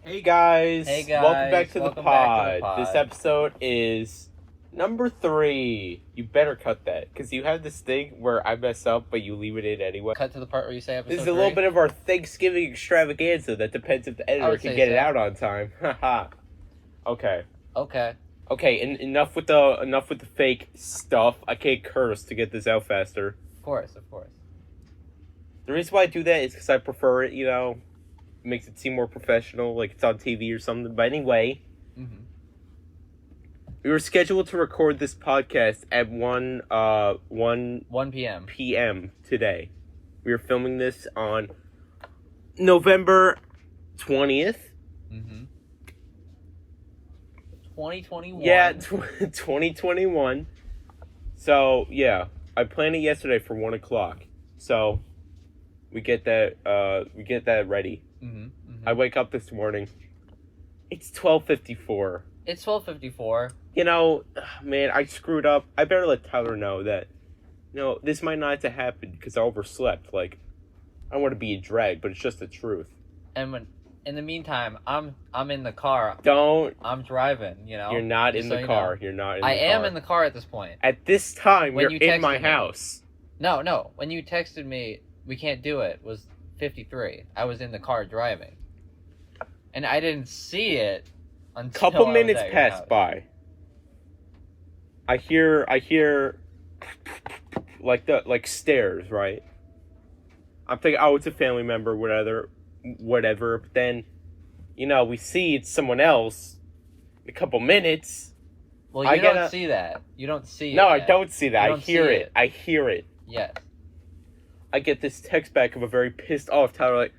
Hey guys! Hey guys, Welcome back to the welcome back to the pod. pod. This episode is number 3. You better cut that, because you have this thing where I mess up, but you leave it in anyway. Cut to the part where you say episode This is a little 3? bit of our Thanksgiving extravaganza that depends if the editor would can say get it so. out on time. Haha. Okay. Okay, Enough with the fake stuff. I can't curse to get this out faster. of course. The reason why I do that is because I prefer it, it makes it seem more professional, like it's on TV or something. But anyway, we were scheduled to record this podcast at 1 p.m. p.m. today. We were filming this on November 20th. 2021. Yeah, 2021. So, yeah, I planned it yesterday for 1 o'clock. So, we get that ready. I wake up this morning. It's 12:54. It's 12:54. Man, I screwed up. I better let Tyler know that, this might not have happened because I overslept. Like, I don't want to be a drag, but it's just the truth. And in the meantime, I'm in the car. I'm driving, You're not in the car. You're not in the car. I am in the car at this point. At this time, When you're you in my texted me. house. No. When you texted me, we can't do it, was 53. I was in the car driving. And I didn't see it until Couple I was minutes at your pass house. by. I hear like stairs, right? I'm thinking, oh, it's a family member, whatever. But then, we see it's someone else in a couple minutes. Well, you don't see that. You don't see it. No, I yet. don't see that. You I don't hear see it. I hear it. Yes. I get this text back of a very pissed off Tyler, like,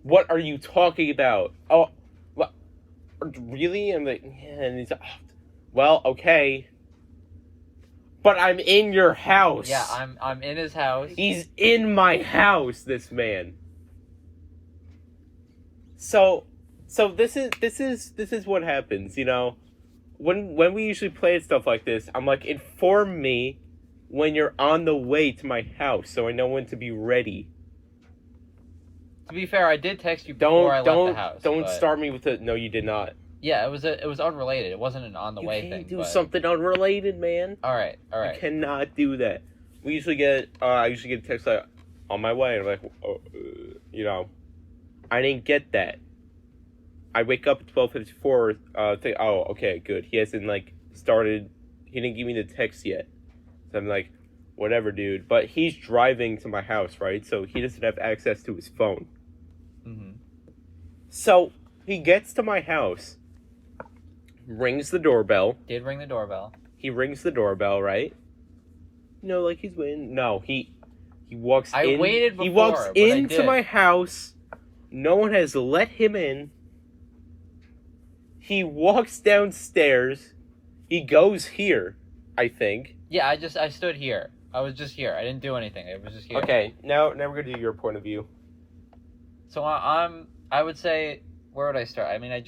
what are you talking about? Oh, what? Really? I'm like, yeah. And he's like, oh, well, okay. But I'm in your house. Yeah, I'm in his house. He's in my house, this man. So this is what happens, When we usually play stuff like this, I'm like, inform me when you're on the way to my house so I know when to be ready. To be fair, I did text you before I left the house. Don't start me with no, you did not. Yeah, it was unrelated. It wasn't an on the way thing. You can't do something unrelated, man. All right. You cannot do that. We usually get I usually get a text like, on my way, and I'm like, I didn't get that. I wake up at 12:54. Think, oh, okay, good. He hasn't started. He didn't give me the text yet. So I'm like, whatever, dude. But he's driving to my house, right? So he doesn't have access to his phone. So he gets to my house, rings the doorbell. Did ring the doorbell. He rings the doorbell, right? Like he's waiting. No, he walks in. I waited before. He walks but I into did. my house. No one has let him in. He walks downstairs. He goes here, I think. Yeah, I stood here. I was just here. I didn't do anything. I was just here. Okay, now we're gonna do your point of view. So I would say, where would I start? I mean, I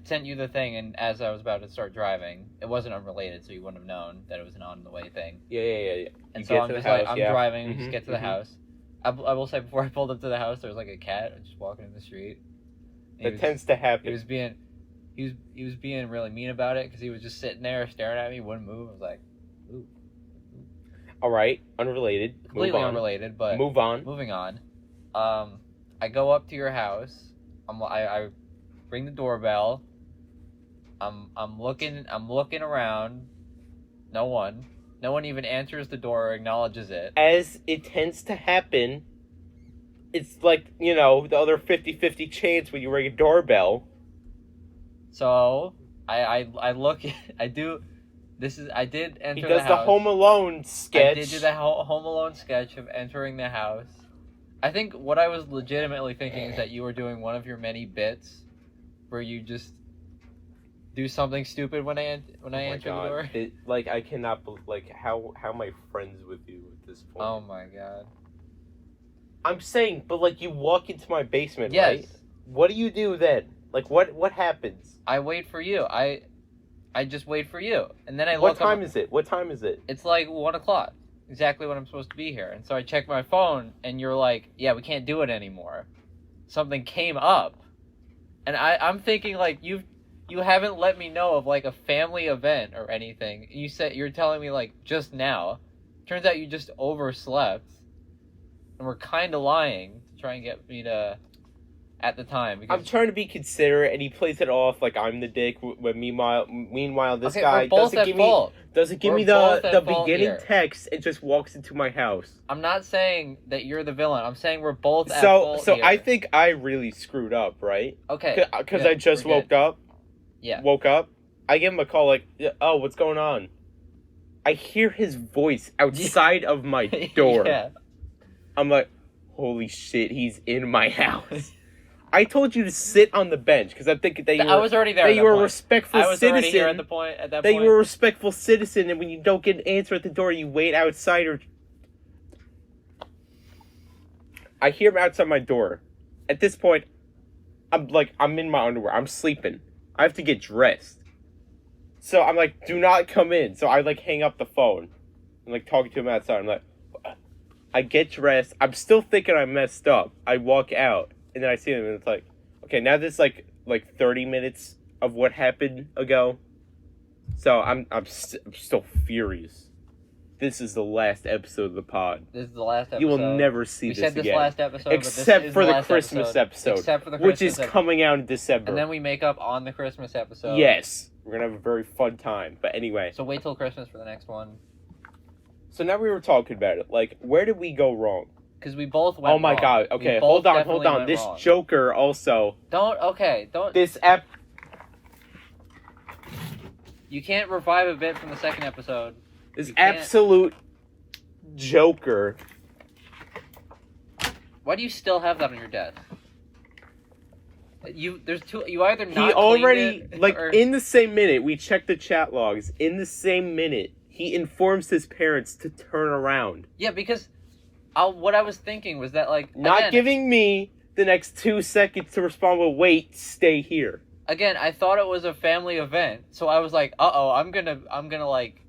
sent you the thing, and as I was about to start driving, it wasn't unrelated, so you wouldn't have known that it was an on the way thing. Yeah. And You so get I'm to the just house, like, I'm yeah. driving, we just get to the house. I will say, before I pulled up to the house, there was like a cat just walking in the street. That tends to happen. He was being really mean about it, because he was just sitting there staring at me, wouldn't move. I was like, ooh. All right, unrelated. Completely unrelated, but move on. Moving on. I go up to your house. I ring the doorbell. I'm looking around. No one even answers the door or acknowledges it. As it tends to happen, it's like, the other 50-50 chance when you ring a doorbell. So I look. I did enter He the does house. the Home Alone sketch. I did do the Home Alone sketch of entering the house. I think what I was legitimately thinking is that you were doing one of your many bits, where you just do something stupid when I enter the door. I cannot believe, how am I friends with you at this point? Oh my god. I'm saying, but you walk into my basement, Yes. right? What do you do then? What happens? I wait for you. I just wait for you, and then I look. What time is it? What time is it? It's like 1 o'clock. exactly when I'm supposed to be here. And so I checked my phone, and you're like, yeah, we can't do it anymore. Something came up. And I'm thinking like you haven't let me know of like a family event or anything. You're telling me like just now. Turns out you just overslept, and we're kind of lying to try and get me to at the time. Because I'm trying to be considerate, and he plays it off like I'm the dick. When meanwhile, this okay, guy we're both at fault. doesn't give We're me both the at fault beginning here. text and just walks into my house. I'm not saying that you're the villain. I'm saying we're both at fault So here. I think I really screwed up, right? Okay. Because good, I just we're woke good. up. Yeah. Woke up. I give him a call like, oh, what's going on? I hear his voice outside of my door. Yeah. I'm like, holy shit, he's in my house. I told you to sit on the bench because I think that I was already there. That you were a respectful I was citizen. already here at that point. That you were a respectful citizen, and when you don't get an answer at the door, you wait outside. Or I hear him outside my door. At this point, I'm in my underwear. I'm sleeping. I have to get dressed. So I'm like, do not come in. So I like hang up the phone. I'm like talking to him outside. I'm like, I get dressed. I'm still thinking I messed up. I walk out, and then I see him, and it's like, okay, now this like 30 minutes of what happened ago. So I'm still furious. This is the last episode of the pod. This is the last episode. You will never see we this said this again. last episode, Except for the Christmas episode. Except for the which Christmas is coming out in December. And then we make up on the Christmas episode. Yes. We're going to have a very fun time. But anyway. So wait till Christmas for the next one. So now we were talking about it. Like, where did we go wrong? Because we both went wrong. Oh my god. Okay, hold on. This wrong. Joker also. Don't. This app. You can't revive a bit from the second episode. This absolute Joker. Why do you still have that on your desk? There's two. You either not. He already cleaned it, like or... in the same minute we checked the chat logs. In the same minute, he informs his parents to turn around. Yeah, because what I was thinking was that like not giving me the next 2 seconds to respond with wait, stay here. Again, I thought it was a family event, so I was like, I'm gonna like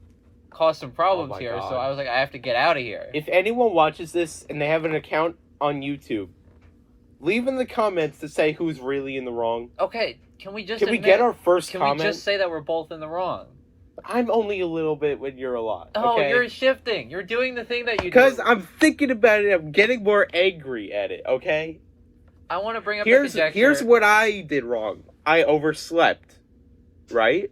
cause some problems here. God. So I was like, I have to get out of here. If anyone watches this and they have an account on YouTube, leave in the comments to say who's really in the wrong. Okay, can we we get our first comment? Can we just say that we're both in the wrong? I'm only a little bit when you're a lot. Oh, okay? You're shifting. You're doing the thing that you do. Because I'm thinking about it. I'm getting more angry at it, okay? I want to bring up the conjecture. Here's what I did wrong. I overslept, right?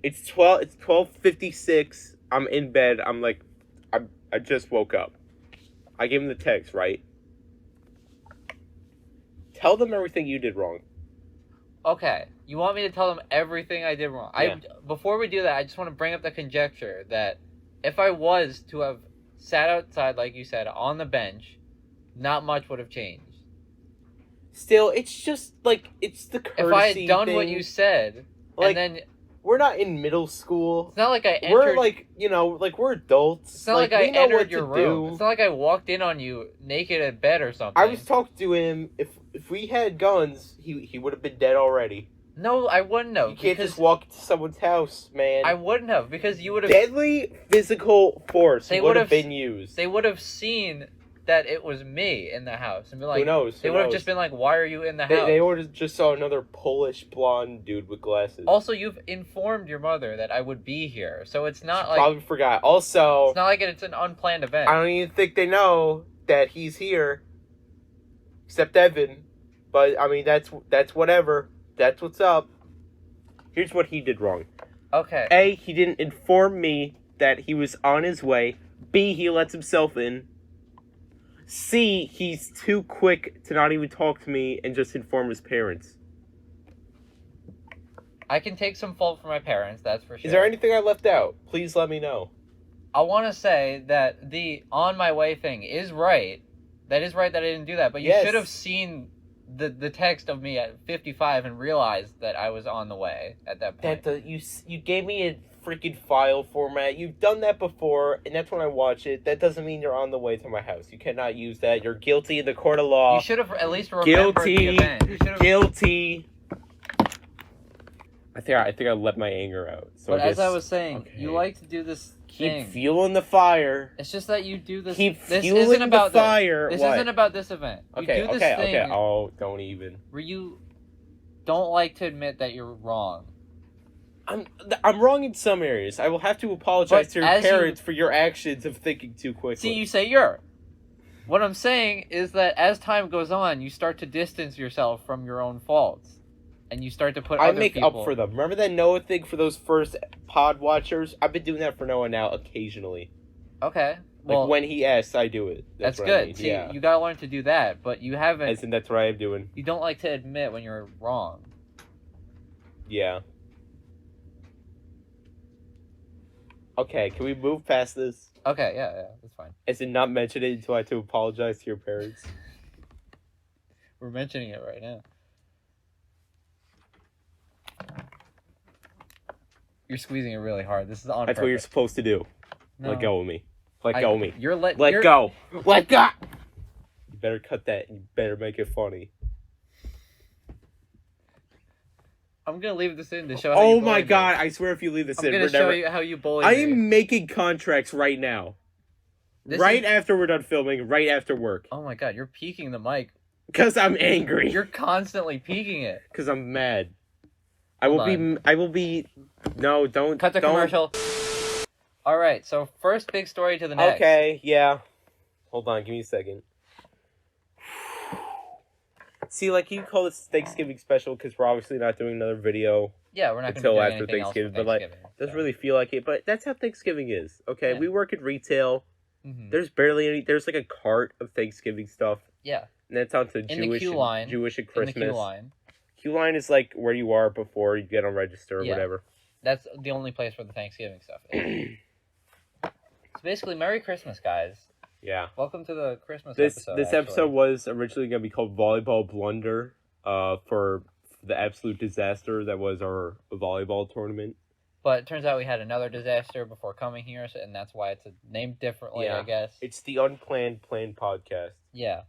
It's 12:56. I'm in bed. I'm like, I just woke up. I gave him the text, right? Tell them everything you did wrong. Okay, you want me to tell them everything I did wrong? Yeah. Before we do that, I just want to bring up the conjecture that if I was to have sat outside, like you said, on the bench, not much would have changed. Still, it's just like it's the courtesy if I had done thing. what you said, like, and then we're not in middle school. It's not like I entered. We're like, we're adults. It's not like I entered your room. Do. It's not like I walked in on you naked in bed or something. I was talking to him. If we had guns, he would have been dead already. No, I wouldn't have. You can't just walk into someoone's house, man. I wouldn't have, because you would have... Deadly physical force would have been used. They would have seen that it was me in the house and be like... Who knows? They would have just been like, why are you in the house? They would have just saw another Polish blonde dude with glasses. Also, you've informed your mother that I would be here, so it's not like... Probably forgot. Also... It's not like it's an unplanned event. I don't even think they know that he's here. Except Evan. But, I mean, that's whatever. That's what's up. Here's what he did wrong. Okay. A, he didn't inform me that he was on his way. B, he lets himself in. C, he's too quick to not even talk to me and just inform his parents. I can take some fault for my parents, that's for sure. Is there anything I left out? Please let me know. I want to say that the on my way thing is right. That is right that I didn't do that. But you should have seen the text of me at 55 and realized that I was on the way at that point. You gave me a freaking file format. You've done that before, and that's when I watch it. That doesn't mean you're on the way to my house. You cannot use that. You're guilty in the court of law. You should have at least remembered the event. Guilty. I think I let my anger out. So But I as guess, I was saying, okay. you like to do this Keep thing. fueling the fire. It's just that you do this. Keep this fueling isn't about the fire. This What? isn't about this event. You Okay, do this okay, thing okay. Oh, don't even. where you don't like to admit that you're wrong. I'm wrong in some areas. I will have to apologize But to your as parents for your actions of thinking too quickly. See, you say you're. What I'm saying is that as time goes on, you start to distance yourself from your own faults. And you start to put I other make people... up for them. Remember that Noah thing for those first pod watchers? I've been doing that for Noah now occasionally. Okay. Well, like when he asks, I do it. That's what good. I mean. See, yeah. you gotta learn to do that, but you haven't... As in, that's what I'm doing. You don't like to admit when you're wrong. Yeah. Okay, can we move past this? Okay, yeah, that's fine. As in, not mention it until I have to apologize to your parents? We're mentioning it right now. You're squeezing it really hard. This is on That's purpose. what you're supposed to do. No. Let go of me. Let go of me. Let go. Let go. You better cut that. You better make it funny. I'm gonna leave this in to show how Oh you my bully god, me. I swear if you leave this I'm in, gonna we're show never... you how you bully I me. am making contracts right now. After we're done filming, right after work. Oh my god, you're peeking the mic. Because I'm angry. You're constantly peeking it. Because I'm mad. I Hold will be... No, don't... Cut the commercial. Alright, so first big story to the next. Okay, yeah. Hold on, give me a second. See, like, you call this Thanksgiving special because we're obviously not doing another video Yeah, we're not until gonna be doing after anything Thanksgiving, else for but, like, Thanksgiving. doesn't really feel like it, but that's how Thanksgiving is, okay? Yeah. We work in retail. Mm-hmm. There's barely any... There's, like, a cart of Thanksgiving stuff. Yeah. And that's on to In the queue line. Jewish and Christmas. In the queue line. Queue line is, like, where you are before you get on register or whatever. That's the only place where the Thanksgiving stuff is. So basically, Merry Christmas, guys. Yeah. Welcome to the Christmas episode. This actually. episode was originally going to be called Volleyball Blunder for the absolute disaster that was our volleyball tournament. But it turns out we had another disaster before coming here, and that's why it's named differently, I guess. It's the Unplanned Planned podcast. Yeah.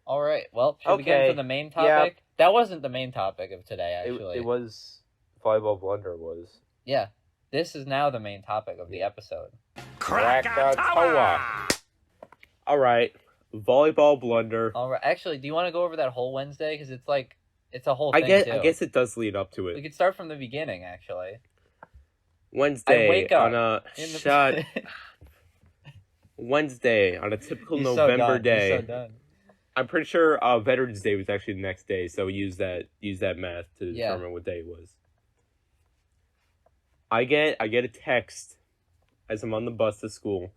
All right. Well, should we get into the main topic? Yeah. That wasn't the main topic of today, actually. It was Volleyball Blunder was. Yeah. This is now the main topic of the episode. Krakatoa! All right. Volleyball Blunder. All right. Actually, do you want to go over that whole Wednesday? Because it's like, it's a whole thing, too. I guess it does lead up to We it. could start from the beginning, actually. Wednesday I wake up on a Wednesday on a typical He's November so done. day. He's so done. I'm pretty sure Veterans Day was actually the next day, so use that math to determine what day it was. I get a text as I'm on the bus to school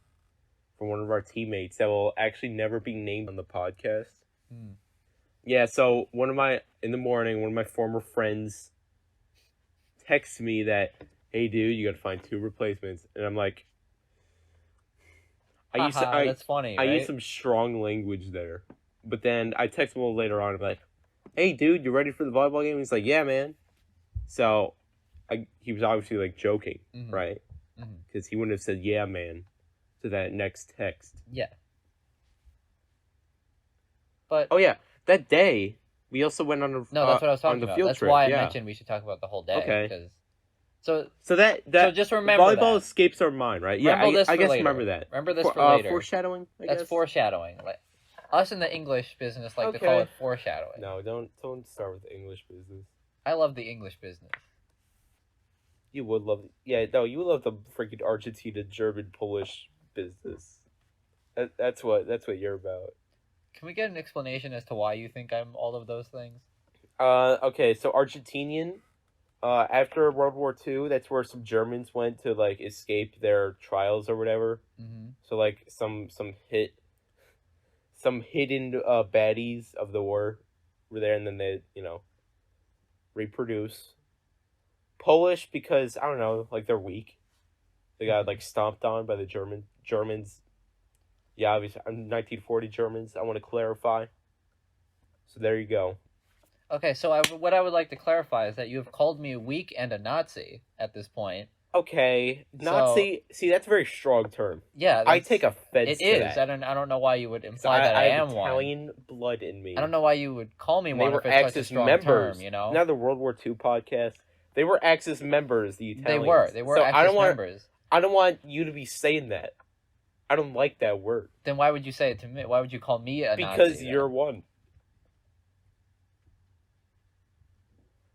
from one of our teammates that will actually never be named on the podcast. Hmm. Yeah, so one of my former friends texts me that, hey dude, you gotta find 2 replacements, and I'm like, that's funny, I right? used some strong language there. But then I text him a little later on. I'm like, hey, dude, you ready for the volleyball game? He's like, yeah, man. So he was obviously, like, joking, right? Because he wouldn't have said, yeah, man, to that next text. Yeah. But... Oh, yeah. That day, we also went on a No, that's what I was talking about. That's why I mentioned we should talk about the whole day. Okay. So just remember volleyball that. escapes our mind, right? Yeah, I guess remember that. Remember this for later. Foreshadowing, I guess? That's foreshadowing. Like, us in the English business like to call it foreshadowing. No, don't start with the English business. I love the English business. You would love... Yeah, no, you would love the freaking Argentina, German, Polish business. That's what you're about. Can we get an explanation as to why you think I'm all of those things? Okay, so Argentinian... after World War II, that's where some Germans went to, like, escape their trials or whatever. Mm-hmm. So, like, some hidden baddies of the war were there, and then they, reproduce. Polish, because, I don't know, like, they're weak. They got, like, stomped on by the Germans. Yeah, obviously, 1940 Germans, I want to clarify. So there you go. Okay, so what I would like to clarify is that you have called me weak and a Nazi at this point. Okay, not So see that's a very strong term. yeah, I take offense it to is. that. I don't know why you would 'Cause imply that I I have am one. Italian blood in me. I don't know why you would call me And they one if were it's such a Axis strong members. term. You know, Now the World War II podcast. They were Axis members, the Italians. they were So Axis members. I don't want you to be saying that. I don't like that word. Then why would you say it to me? Why would you call me a Nazi? Because you're one.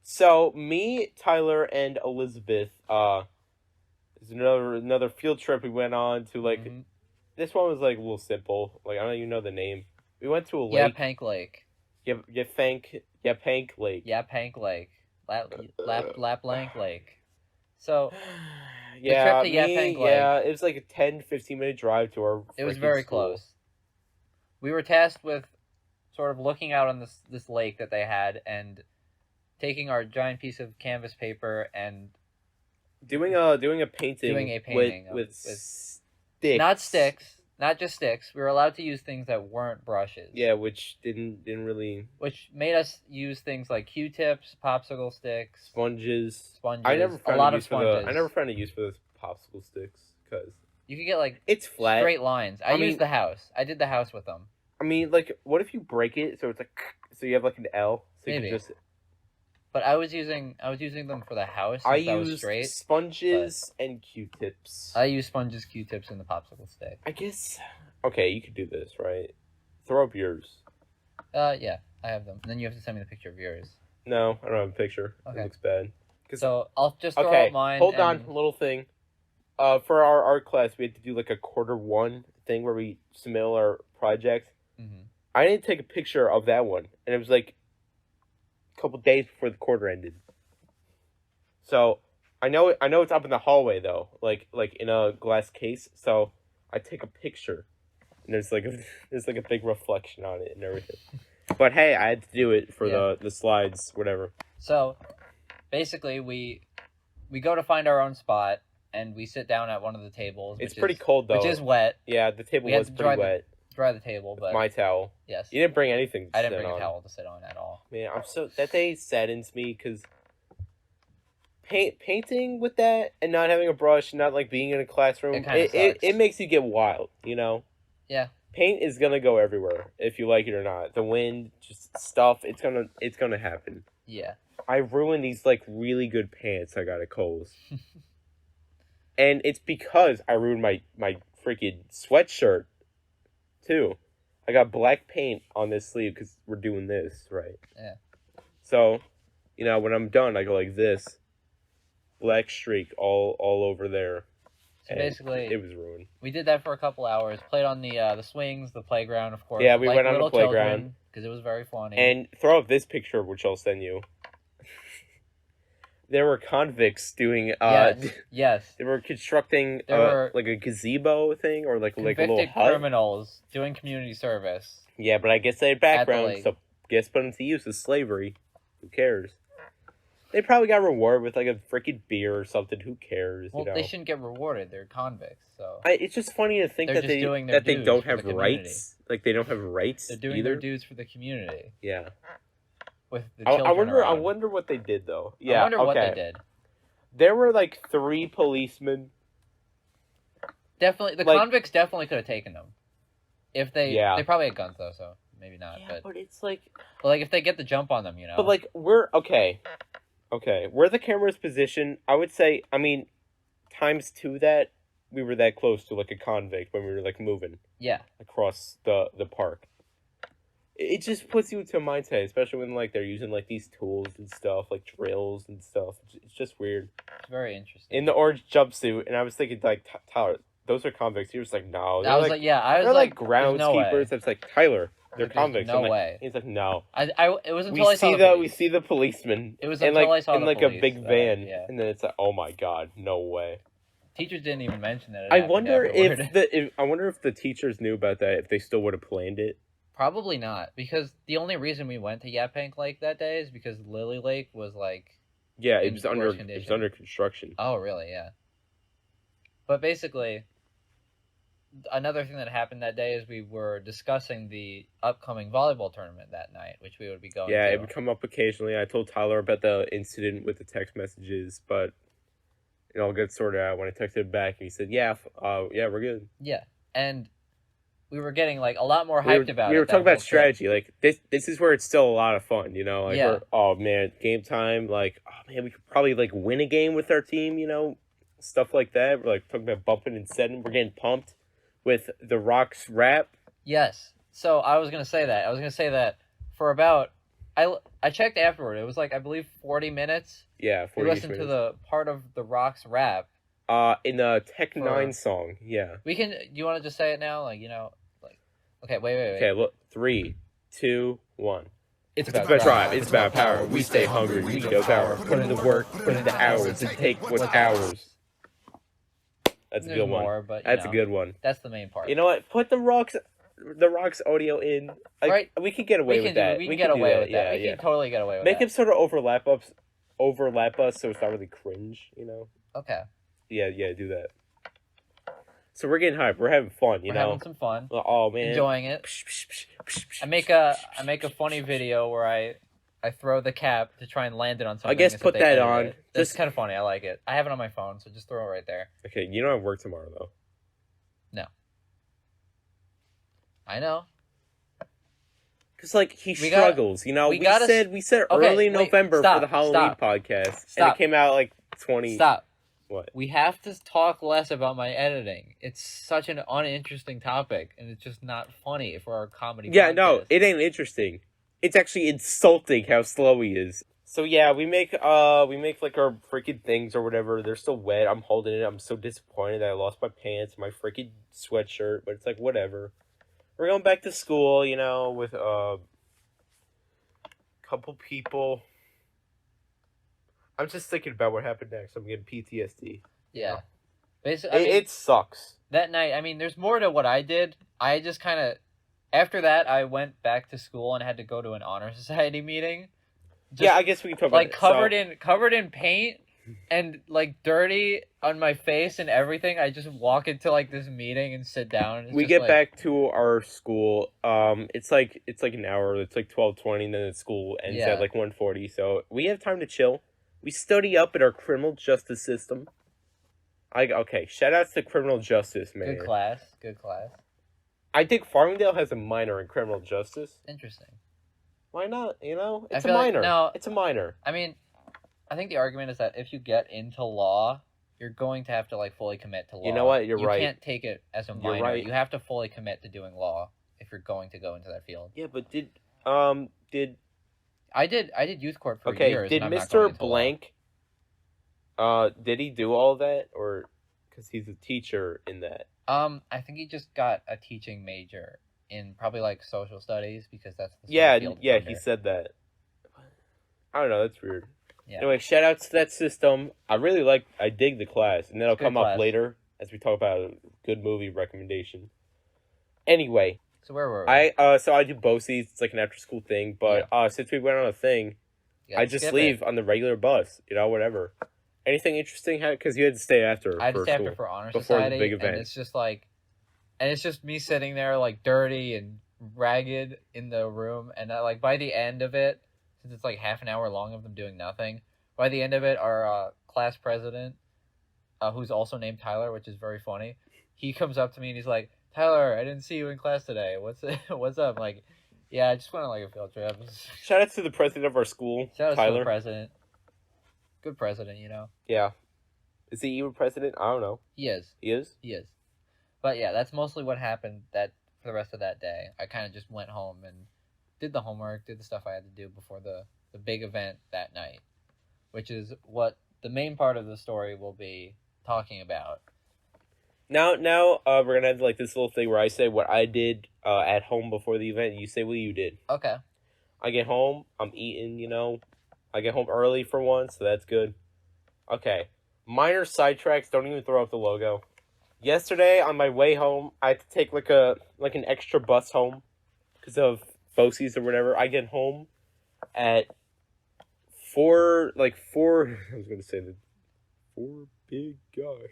So me, Tyler, and Elizabeth, is another field trip we went on to like. Mhm. This one was like a little simple. Like I don't even know the name. We went to a Yeah, lake. Pank Lake. Pank Lake. Yeah, Pank Lake. Laplank Lake. So Yeah, trip to Yaphank Lake. yeah, it was like a 10-15 minute drive to our. it was freaking very school. close. We were tasked with sort of looking out on this lake that they had and taking our giant piece of canvas paper and Doing a painting. Doing a painting with with sticks. not sticks, not just sticks. We were allowed to use things that weren't brushes. Yeah, which didn't really. Which made us use things like Q-tips, popsicle sticks, Sponges. sponges. I never found a lot a of use sponges. for the. I never found a use for those popsicle sticks because You could get like it's flat. straight lines. I mean- used the house. I did the house with them. I mean, like, what if you break it so it's like so you have like an L, so you Maybe. can just. But I was using them for the house since I that was use straight. sponges and Q-tips. I use sponges, Q-tips, and the popsicle stick. I guess. Okay, you could do this, right? Throw up yours. Yeah, I have them. And then you have to send me the picture of yours. No, I don't have a picture. Okay. It looks bad. So I'll just throw Okay, up mine. hold and... on, little thing. For our art class, we had to do like a Q1 thing where we submit all our projects. Mhm. I didn't take a picture of that one, and it was like a couple days before the quarter ended. So I know it's up in the hallway though, like in a glass case. So I take a picture, and there's like a big reflection on it and everything. But hey, I had to do it for the slides, whatever. So basically, we go to find our own spot, and we sit down at one of the tables. It's pretty cold though. Which is wet. Yeah, the table We had was to pretty wet. Dry the table, but My towel. yes, You didn't bring anything to I didn't sit bring on. a towel to sit on at all. Man, that day saddens me because painting with that and not having a brush, not like being in a classroom, It kinda sucks. it makes you get wild, you know? Yeah. Paint is gonna go everywhere if you like it or not. The wind, just stuff, it's gonna happen. Yeah. I ruined these like really good pants I got at Kohl's. And it's because I ruined my freaking sweatshirt too. I got black paint on this sleeve because we're doing this, right? Yeah. So, you know, when I'm done, I go like this. Black streak all over there. So And basically, it was ruined. we did that for a couple hours. Played on the swings, the playground, of course. Yeah, we went on the playground. Because it was very funny. And throw up this picture, which I'll send you. There were convicts doing. yes. They were constructing There were like a gazebo thing or like a little convicted hut. criminals doing community service. Yeah, but I guess they had At the background, lake. so guess put them to use as slavery. Who cares? They probably got rewarded with like a freaking beer or something. Who cares? Well, you know? they shouldn't get rewarded. They're convicts, so It's just funny to think They're that just doing their they dues don't for have the community. rights. Like they don't have rights. they're doing either. their dues for the community. Yeah. With the children I wonder. I around. wonder what they did though. Yeah. I wonder okay. what they did. There were like 3 policemen. Definitely, the Like- convicts definitely could have taken them. If they, Yeah. they probably had guns though, so maybe not. Yeah, but but it's like. like if they get the jump on them, you know. But like we're okay. Okay, where the camera's positioned, I would say. I mean, times 2 that we were that close to like a convict when we were like moving yeah, across the park. It just puts you into a mindset, especially when like they're using like these tools and stuff, like drills and stuff. It's just weird. it's very interesting. In the orange jumpsuit, and I was thinking like Tyler, those are convicts. He was like, no, I was like, yeah, I was they're like there's no way. groundskeepers. It's like Tyler, they're There's convicts. no I'm like, way. He's like, no. It was until I saw the we police. see the policeman. It was and until like I saw in the like police a big that- van, yeah. and then it's like, oh my god, no way. Teachers didn't even mention that. It I happened wonder afterward. I wonder if the teachers knew about that, if they still would have planned it. Probably not, because the only reason we went to Yaphank Lake that day is because Lily Lake was like. Yeah, In it was under worse condition. construction. Oh, really? Yeah. But basically, another thing that happened that day is we were discussing the upcoming volleyball tournament that night, which we would be going Yeah, to. it would come up occasionally. I told Tyler about the incident with the text messages, but it all got sorted out. When I texted him back, he said, "Yeah, we're good." Yeah, and we were getting like a lot more hyped about it. We were that talking about whole trip. strategy. Like this is where it's still a lot of fun. Like Yeah. oh man, game time. Like oh man, we could probably like win a game with our team. Stuff like that. We're like talking about bumping and setting. We're getting pumped with the Rock's rap. Yes. So I was gonna say that. I was gonna say that for about I checked afterward. It was like I believe 40 minutes. Yeah, 40 We listened minutes. to the part of the Rock's rap. In the Tech 9 song. Yeah. We can. Do you want to just say it now? Like Okay, wait. Okay, look. 3, 2, 1. It's It's about drive. It's about power. We stay hungry. We go power. Put in the work. Put in the hours. And take what's ours. That's a There's good one. more, but That's a good one. That's the main part. You know what? Put the Rock's audio in. Like, right? We could get away with that. We can get away with that. Yeah, We can totally get away with Make that. him sort of overlap us so it's not really cringe, Okay. Yeah, do that. So we're getting hyped. We're having fun, We're having some fun. Oh man. Enjoying it. I make a funny video where I throw the cap to try and land it on something. I guess put that on. It's kind of funny. I like it. I have it on my phone, so just throw it right there. Okay, you don't have work tomorrow though. No. I know. Cause like he struggles, we said early November for the Halloween podcast, and it came out like 20. Stop. What? We have to talk less about my editing. It's such an uninteresting topic, and it's just not funny for our comedy. Yeah, podcast. no, it ain't interesting. It's actually insulting how slow he is. So yeah, we make like our freaking things or whatever. They're still wet. I'm holding it. I'm so disappointed that I lost my pants, my freaking sweatshirt, but it's like whatever. We're going back to school, with a couple people. I'm just thinking about what happened next. I'm getting PTSD. Yeah. Basically, it sucks. That night, I mean, there's more to what I did. I just kind of... After that, I went back to school and had to go to an honor society meeting. I guess we can talk about it. Covered in paint and, dirty on my face and everything. I just walk into, this meeting and sit down. We get back to our school. It's like an hour. It's like 12:20, and then the school ends at 1:40. So we have time to chill. We study up in our criminal justice system. Okay, shout outs to criminal justice, man. Good class. I think Farmingdale has a minor in criminal justice. Interesting. Why not? It's a minor. It's a minor. I mean, I think the argument is that if you get into law, you're going to have to fully commit to law. You know what? You're right. You can't take it as a minor. Right. You have to fully commit to doing law if you're going to go into that field. Yeah, but did I did youth court for years. Did Mr. Blank did he do all that, or because he's a teacher in that? I think he just got a teaching major in probably social studies because that's the field he said that. I don't know, that's weird. Yeah. Anyway, shout out to that system. I dig the class, and that'll come up later as we talk about a good movie recommendation. Anyway, so where were we? I do BOCES. It's like an after school thing, but since we went on a thing, I just leave on the regular bus. Whatever. Anything interesting? Because you had to stay after. I had to stay after for honor society, the big event. And it's just me sitting there dirty and ragged in the room, and by the end of it, since it's half an hour long of them doing nothing, by the end of it, our class president, who's also named Tyler, which is very funny, he comes up to me and he's like, "Tyler, I didn't see you in class today. What's up?" I'm like, "Yeah, I just went on a field trip." Shout out to the president of our school, Shout Tyler. out to the president. Good president, Yeah. Is he even president? I don't know. He is. He is? He is. But yeah, that's mostly what happened for the rest of that day. I kind of just went home and did the homework, did the stuff I had to do before the big event that night, which is what the main part of the story will be talking about. Now, we're gonna have this little thing where I say what I did at home before the event. And you say what you did. Okay. I get home. I'm eating. I get home early for once, so that's good. Okay. Minor sidetracks. Don't even throw up the logo. Yesterday on my way home, I had to take an extra bus home because of BOCES or whatever. I get home at 4. I was gonna say the 4 big guys.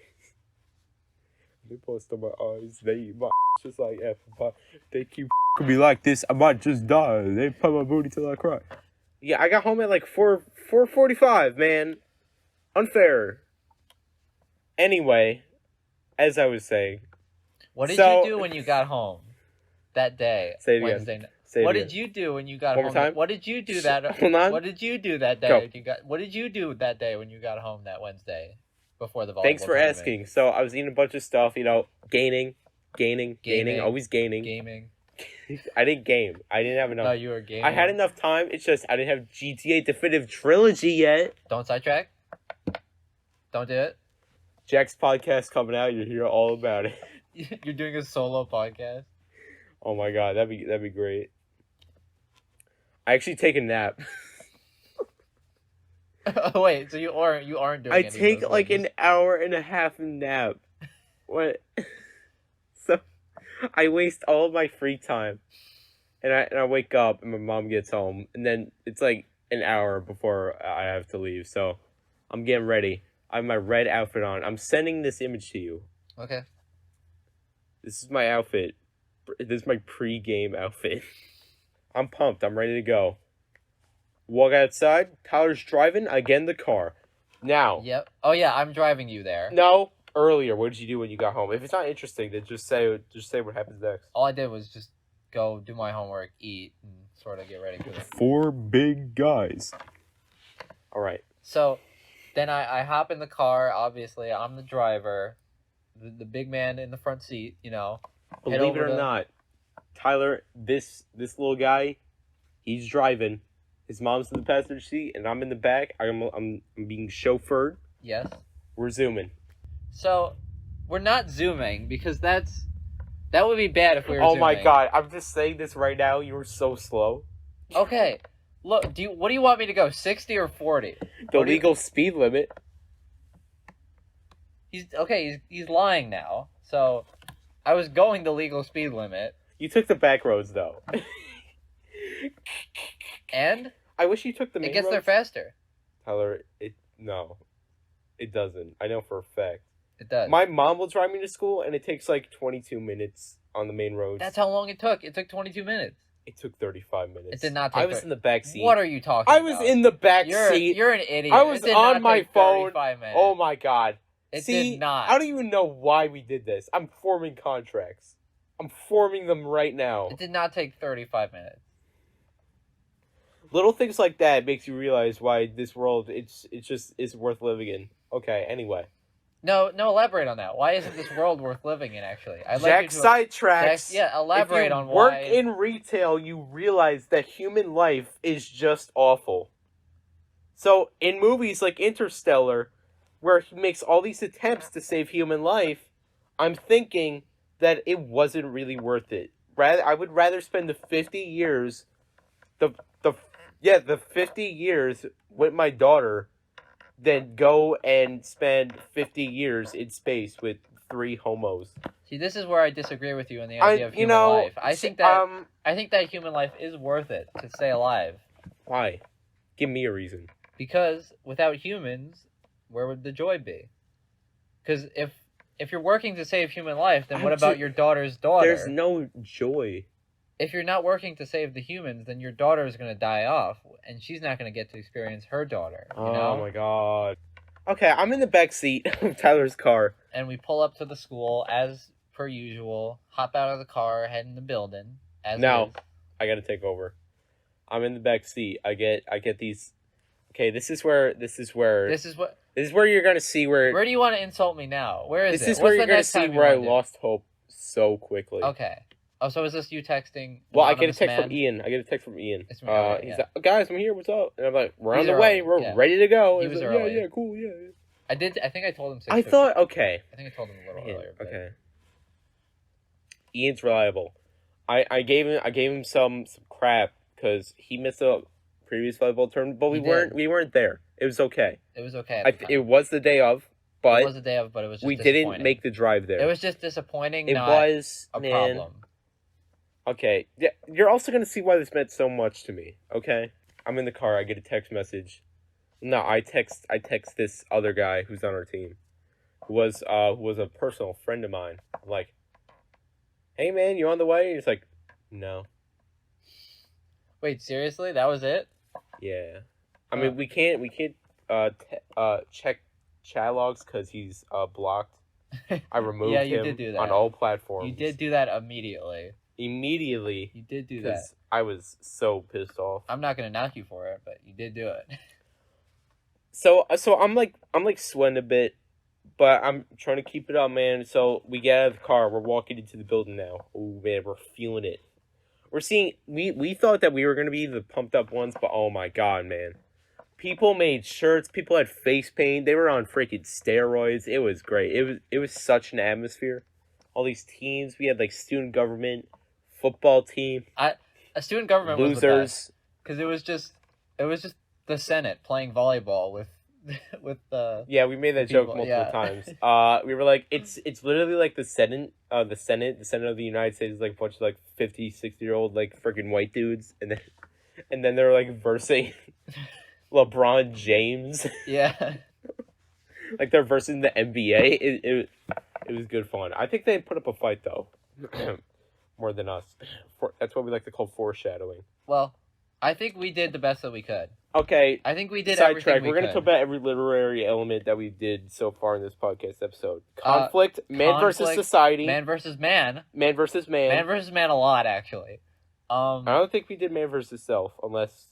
They post on my eyes. They my just like F. They keep me like this. I might just die. They put my booty till I cry. Yeah, I got home at 4:45. Man, unfair. Anyway, as I was saying, What did So- you do when you got home that day? Say it again. Wednesday night? say it What again. did you do when you got One more home? time? What did you do that? Hold on. What did you do that day? Go. When you got? What did you do that day when you got home that Wednesday before the volleyball Thanks for tournament? asking. So I was eating a bunch of stuff, gaining, Gaming. always gaining. Gaming. I didn't game. I didn't have enough. No, you were gaming. I had enough time. It's just I didn't have GTA Definitive Trilogy yet. Don't sidetrack. Don't do it. Jack's podcast coming out. You hear all about it. You're doing a solo podcast. Oh my god, that'd be great. I actually take a nap. Oh, wait, so you aren't doing? I any of take those like things. an hour and a half nap. What? So I waste all of my free time, and I wake up and my mom gets home, and then it's like an hour before I have to leave. So I'm getting ready. I have my red outfit on. I'm sending this image to you. Okay. This is my outfit. This is my pre-game outfit. I'm pumped. I'm ready to go. Walk outside. Tyler's driving. I get in the car. Now. Yep. Oh yeah, I'm driving you there. No. Earlier. What did you do when you got home? If it's not interesting, then just say what happens next. All I did was just go do my homework, eat, and sort of get ready for this. 4 big guys. All right. So, then I hop in the car. Obviously, I'm the driver, the big man in the front seat. You know. Head Believe it over or to- not, Tyler, this little guy, he's driving. His mom's in the passenger seat, and I'm in the back. I'm being chauffeured. Yes. We're zooming. So, we're not zooming because that would be bad if we were Oh zooming. my god! I'm just saying this right now. You were so slow. Okay. Look, what do you want me to go? 60 or 40? The What do you- legal speed limit. He's lying now. So, I was going the legal speed limit, You took the back roads though. and I wish you took the main it gets there roads. faster. Tyler, it doesn't. I know for a fact. It does. My mom will drive me to school, and it takes like 22 minutes on the main roads. That's how long it took. It took 22 minutes. It took 35 minutes. It did not take I was in the back seat. What are you talking I about? was in the back seat. You're an idiot. I was It did on not my take phone. 35 minutes. Oh my god. It See, did not. I don't even know why we did this. I'm forming contracts. I'm forming them right now. It did not take 35 minutes. Little things like that makes you realize why this world it's worth living in. Okay, anyway. No, elaborate on that. Why isn't this world worth living in, actually? I'd Jack like you to... sidetracks. Yeah, elaborate if you on work why... in retail, you realize that human life is just awful. So, in movies like Interstellar, where he makes all these attempts to save human life, I'm thinking that it wasn't really worth it. I would rather spend the 50 years, the 50 years with my daughter than go and spend 50 years in space with 3 homos. See, this is where I disagree with you on the idea of human life. I think that human life is worth it to stay alive. Why? Give me a reason. Because without humans, where would the joy be? Because if you're working to save human life, then what about your daughter's daughter? There's no joy. If you're not working to save the humans, then your daughter is going to die off, and she's not going to get to experience her daughter. You know? Oh my god. Okay, I'm in the back seat of Tyler's car. And we pull up to the school as per usual, hop out of the car, head in the building. Now, is. I gotta take over. I'm in the back seat. I get these. Okay, this is where This is where you're gonna see where. Where do you want to insult me now? Where is This it? is What's where the you're gonna next see time you where I wanna do? lost hope so quickly. Okay. Oh, so is this you texting? Well, I get a anonymous text man? from Ian. It's me, okay, He's yeah. like, "Oh, guys, I'm here. What's up?" And I'm like, "We're on He's the way. early, We're yeah. ready to go." He And was he's like, early. Yeah, cool, yeah. I think I told him 6:50. I thought, okay. I think I told him a little Yeah, earlier. But... okay. Ian's reliable. I gave him some crap because he missed a previous volleyball tournament, but we weren't there. It was okay. It was okay. At the time. It was the day of, but it was the day of, but it was just we didn't disappointing. make the drive there. It was just disappointing. It not was a man. problem. Okay, yeah, you're also gonna see why this meant so much to me. Okay, I'm in the car. I get a text message. No, I text this other guy who's on our team, who was a personal friend of mine. I'm like, hey man, you on the way? He's like, no. Wait, seriously? That was it? Yeah. I mean, we can't check chat logs because he's blocked. I removed Yeah, you him did do that. on all platforms. You did do that immediately. Immediately. You did do that. Because I was so pissed off. I'm not gonna knock you for it, but you did do it. So I'm like sweating a bit, but I'm trying to keep it up, man. So we get out of the car. We're walking into the building now. Oh man, we're feeling it. We're seeing. We thought that we were gonna be the pumped up ones, but oh my god, man. People made shirts. People had face paint. They were on freaking steroids. It was great. It was such an atmosphere. All these teams. We had like student government, football team. A student government was the Losers. best because it was just the Senate playing volleyball with Yeah, we made that people, joke multiple yeah. times. We were like, it's literally like the Senate of the United States is like a bunch of like 50, 60-year-old like freaking white dudes, and then they're like versing LeBron James. Yeah. Like they're versing the NBA. It was good fun. I think they put up a fight though, more than us. That's what we like to call foreshadowing. Well, I think we did the best that we could. Okay. I think we did everything Sidetrack. we We're going to could. talk about every literary element that we did so far in this podcast episode. Conflict, man versus society. Man versus man. Man versus man. Man versus man a lot, actually. I don't think we did man versus self, unless...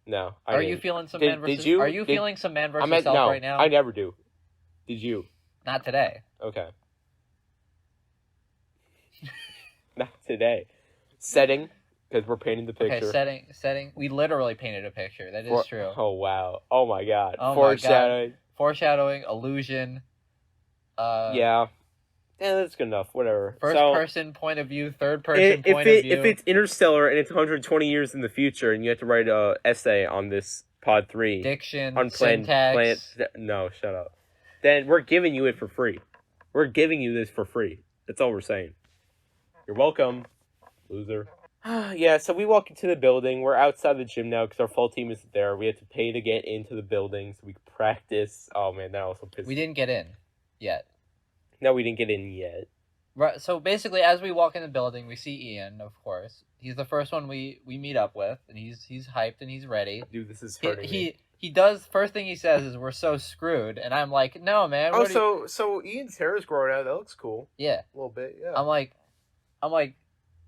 No, I Are didn't. you feeling some Did- man versus... did you? Are you Did- feeling some man versus I meant, self no, right now? I never do. Did you? Not today. Okay. Not today. Setting, because we're painting the picture. Okay, setting. We literally painted a picture. That is true. Oh, wow. Oh, my God. Oh my Foreshadowing. Foreshadowing, illusion. Yeah. Yeah, that's good enough. Whatever. First person point of view, third person If point of view. if it's Interstellar and it's 120 years in the future and you have to write a essay on this Pod 3. Diction, Unplanned. syntax. No, shut up. Then we're giving you it for free. We're giving you this for free. That's all we're saying. You're welcome, loser. Yeah, so we walk into the building. We're outside the gym now because our full team isn't there. We had to pay to get into the building so we could practice. Oh, man, that also pissed me. We didn't get in yet. No, we didn't get in yet. Right. So basically, as we walk in the building, we see Ian. Of course, he's the first one we meet up with, and he's hyped and he's ready. Dude, this is hurting me. He does. First thing he says is, "We're so screwed," and I'm like, "No, man." Oh, so Ian's hair is growing out. That looks cool. Yeah, a little bit. Yeah. I'm like,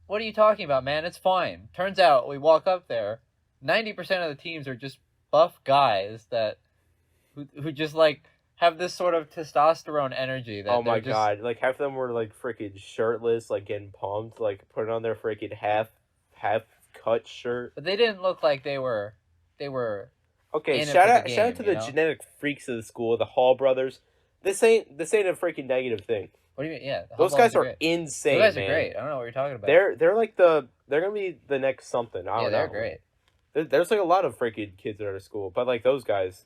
what are you talking about, man? It's fine. Turns out we walk up there, 90% of the teams are just buff guys who just like have this sort of testosterone energy. That oh my just, god! Like half of them were like freaking shirtless, like getting pumped, like putting on their freaking half cut shirt. But they didn't look like they were. Okay, in it shout for out the shout out game, to you the know? genetic freaks of the school, the Hall brothers. This ain't a freaking negative thing. What do you mean? Yeah, the Those Hubballs guys are great. insane. Those guys man. are great. I don't know what you're talking about. They're like they're gonna be the next something. I don't know. they're great. There's like a lot of freaking kids that are at school, but like those guys,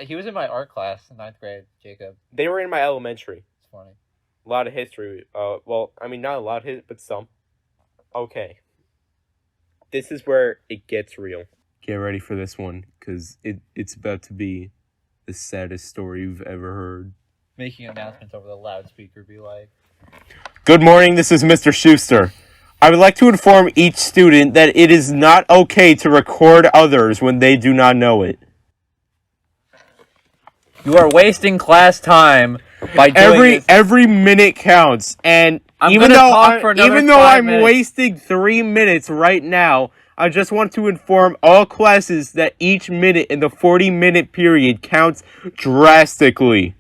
He was in my art class in 9th grade, Jacob. they were in my elementary. It's funny. A lot of history. Well, I mean, not a lot, but some. Okay. This is where it gets real. Get ready for this one, because it's about to be the saddest story you've ever heard. Making announcements over the loudspeaker be like, Good morning, this is Mr. Schuster. I would like to inform each student that it is not okay to record others when they do not know it. "You are wasting class time by doing Every minute counts, and I'm even gonna though talk for another even though 5 I'm minutes. wasting 3 minutes right now, I just want to inform all classes that each minute in the 40-minute period counts drastically.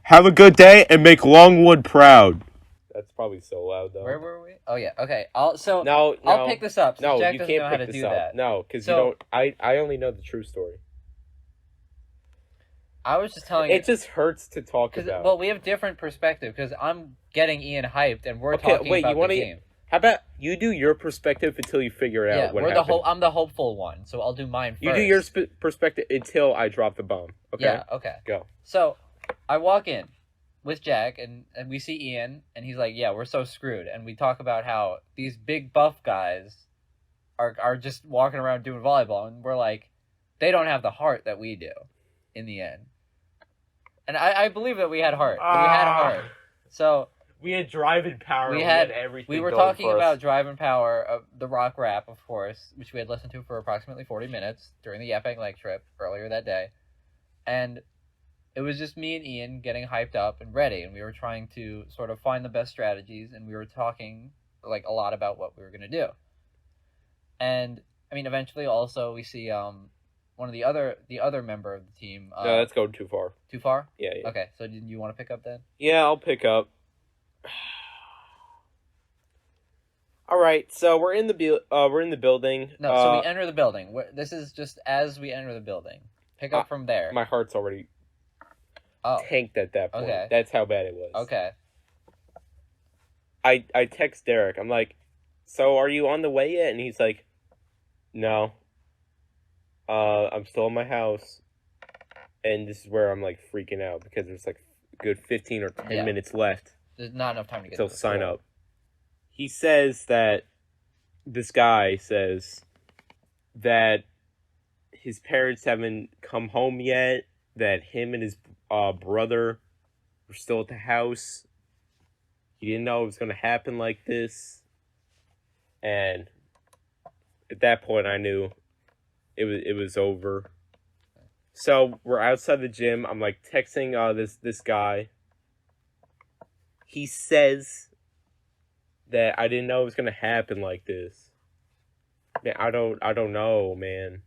Have a good day and make Longwood proud. That's probably so loud, though. Where were we? Oh yeah. Okay. I'll pick this up. Since No, Jack you doesn't can't know how pick to this do up. that. No, because So- you don't. I only know the true story. I was just telling you. It just hurts to talk about. Well, we have different perspective because I'm getting Ian hyped and we're Okay, talking wait, about you the wanna- game. How about you do your perspective until you figure it Yeah, out what we're happened? I'm the hopeful one, so I'll do mine first. You do your perspective until I drop the bomb. Okay. Yeah. Okay. Go. So, I walk in with Jack and we see Ian and he's like, "Yeah, we're so screwed." And we talk about how these big buff guys are just walking around doing volleyball, and we're like, they don't have the heart that we do in the end. And I believe that we had heart. We had heart. So We had driving power. We had everything. we were going talking for us. about Drive and Power, the rock rap, of course, which we had listened to for approximately 40 minutes during the Yapang Lake trip earlier that day. And it was just me and Ian getting hyped up and ready, and we were trying to sort of find the best strategies, and we were talking like a lot about what we were gonna do. And I mean, eventually, also we see one of the other member of the team. No, that's going too far. Too far? Yeah, yeah. Okay, so did you want to pick up then? Yeah, I'll pick up. All right, so we're in the building. No, so we enter the building. This is just as we enter the building. Pick up from there. My heart's already tanked at that point. Okay. That's how bad it was. Okay. I text Derek. I'm like, so are you on the way yet? And he's like, no. I'm still in my house. And this is where I'm like freaking out because there's like a good 15 or 10 minutes left. There's not enough time to get till to the sign store. up. He says that this guy says that his parents haven't come home yet, that him and his brother were still at the house. He didn't know it was going to happen like this. And at that point, I knew it was over. So we're outside the gym. I'm like texting this guy. He says that I didn't know it was gonna happen like this. Man, I don't know, man.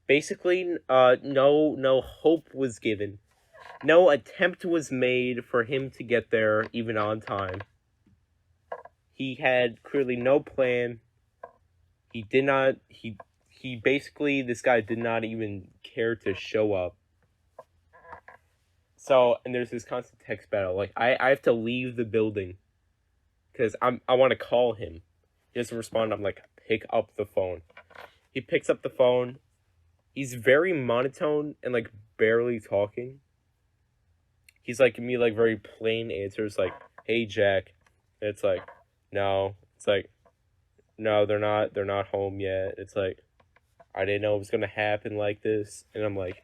Basically, no hope was given. No attempt was made for him to get there even on time. He had clearly no plan. He did not he basically, this guy did not even care to show up. So, and there's this constant text battle. Like, I have to leave the building because I want to call him. He doesn't respond. I'm like, pick up the phone. He picks up the phone. He's very monotone and like barely talking. He's like giving me like very plain answers like, hey Jack. And it's like, no. It's like, no, they're not home yet. It's like, I didn't know it was gonna happen like this. And I'm like,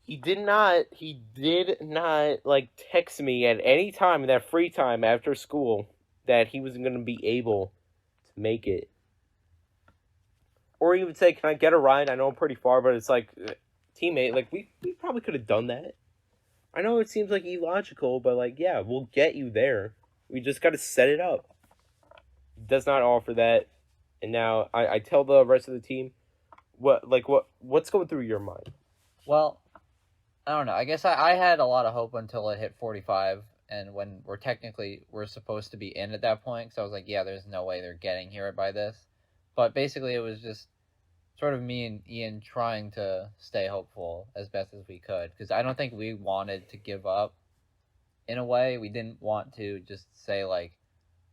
he did not like text me at any time in that free time after school that he wasn't gonna be able to make it. Or he would say, can I get a ride? I know I'm pretty far, but it's like, teammate, like we probably could have done that. I know it seems like illogical, but like, yeah, we'll get you there. We just gotta set it up. He does not offer that. And now I tell the rest of the team, what's going through your mind? Well, I don't know. I guess I had a lot of hope until it hit 45, and when we're supposed to be in at that point, so I was like, yeah, there's no way they're getting here by this. But basically, it was just sort of me and Ian trying to stay hopeful as best as we could, because I don't think we wanted to give up. In a way, we didn't want to just say like,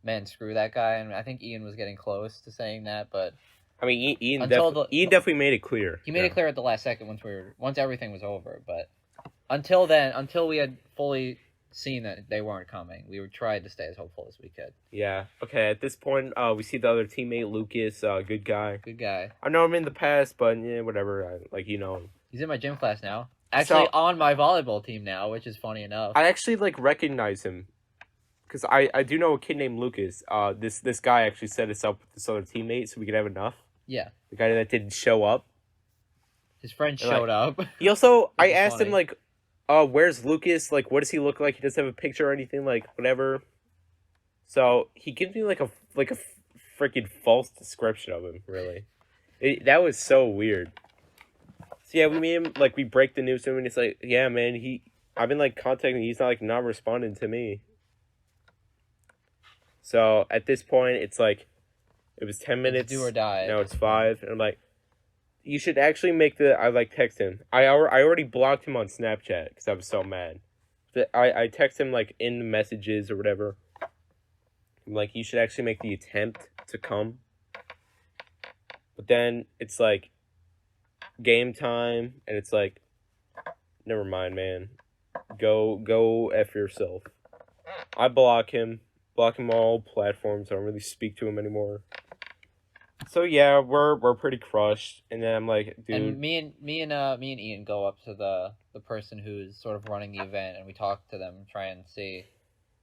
man, screw that guy. And I think Ian was getting close to saying that, but I mean, Ian definitely made it clear. He made it clear at the last second once everything was over. But until then, until we had fully seen that they weren't coming, we tried to stay as hopeful as we could. Yeah. Okay. At this point, we see the other teammate, Lucas. Good guy. Good guy. I know him in the past, but yeah, whatever. You know him. He's in my gym class now. Actually, on my volleyball team now, which is funny enough. I actually recognize him. Because I do know a kid named Lucas. This guy actually set us up with this other teammate so we could have enough. Yeah. The guy that didn't show up. His friend showed up. He also, I asked him, where's Lucas? Like, what does he look like? He doesn't have a picture or anything, whatever. So, he gives me, a freaking false description of him, really. That was so weird. So, yeah, we made him, we break the news to him, and it's like, yeah, man, I've been, contacting him. He's not responding to me. So, at this point, it's it was 10 minutes. It's do or die. Now it's 5. And I'm like, you should actually make text him. I already blocked him on Snapchat because I was so mad. I text him, in the messages or whatever. I'm like, you should actually make the attempt to come. But then it's, game time. And it's never mind, man. Go F yourself. I block him all platforms. I don't really speak to him anymore. So yeah, we're pretty crushed, and then I'm like, dude. And me and Ian go up to the person who's sort of running the event, and we talk to them, try and see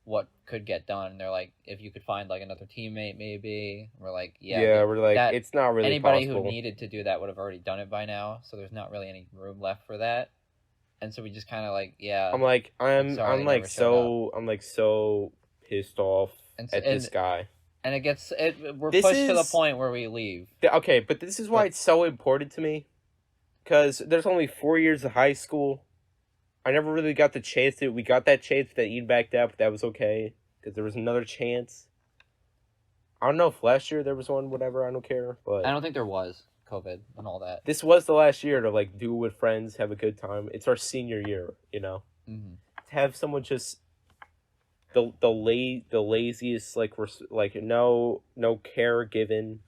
what could get done. And they're like, if you could find like another teammate, maybe. We're like, we're like, that it's not really anybody possible. who needed to do that would have already done it by now. So there's not really any room left for that. And so we just kind of like, I'm like, I'm sorry, like never showed so pissed off at this guy. And we're This pushed to the is- point where we leave. Okay, but this is why it's so important to me. Because there's only 4 years of high school. I never really got the chance to. We got that chance that Ian backed out, but that was okay. Because there was another chance. I don't know if last year there was one, whatever, I don't care. But I don't think there was COVID and all that. this was the last year to like do it with friends, have a good time. It's our senior year, you know? Mm-hmm. To have someone just the laziest, like no care given.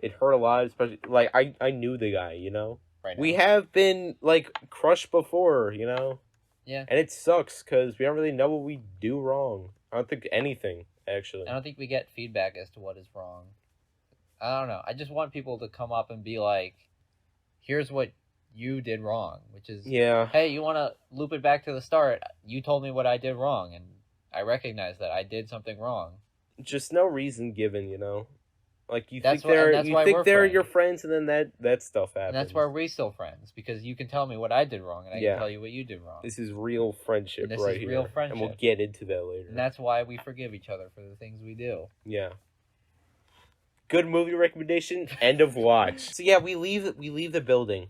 It hurt a lot, especially like I knew the guy, you know. Right now. We have been like crushed before, you know. Yeah. And it sucks because we don't really know what we do wrong. I don't think anything actually. I don't think we get feedback as to what is wrong. I don't know. I just want people to come up and be like, "Here's what you did wrong," which is, Yeah. "Hey, you want to loop it back to the start? You told me what I did wrong, and I recognize that I did something wrong." Just no reason given, you know. Like you That's think why- they're that's you why think we're they're friends. your friends, and then that stuff happens. And that's why we're still friends, because you can tell me what I did wrong, and I Yeah. can tell you what you did wrong. This is real friendship And this right is here. real And we'll friendship. get into that later. And that's why we forgive each other for the things we do. Yeah. Good movie recommendation. End of watch. So yeah, we leave the building.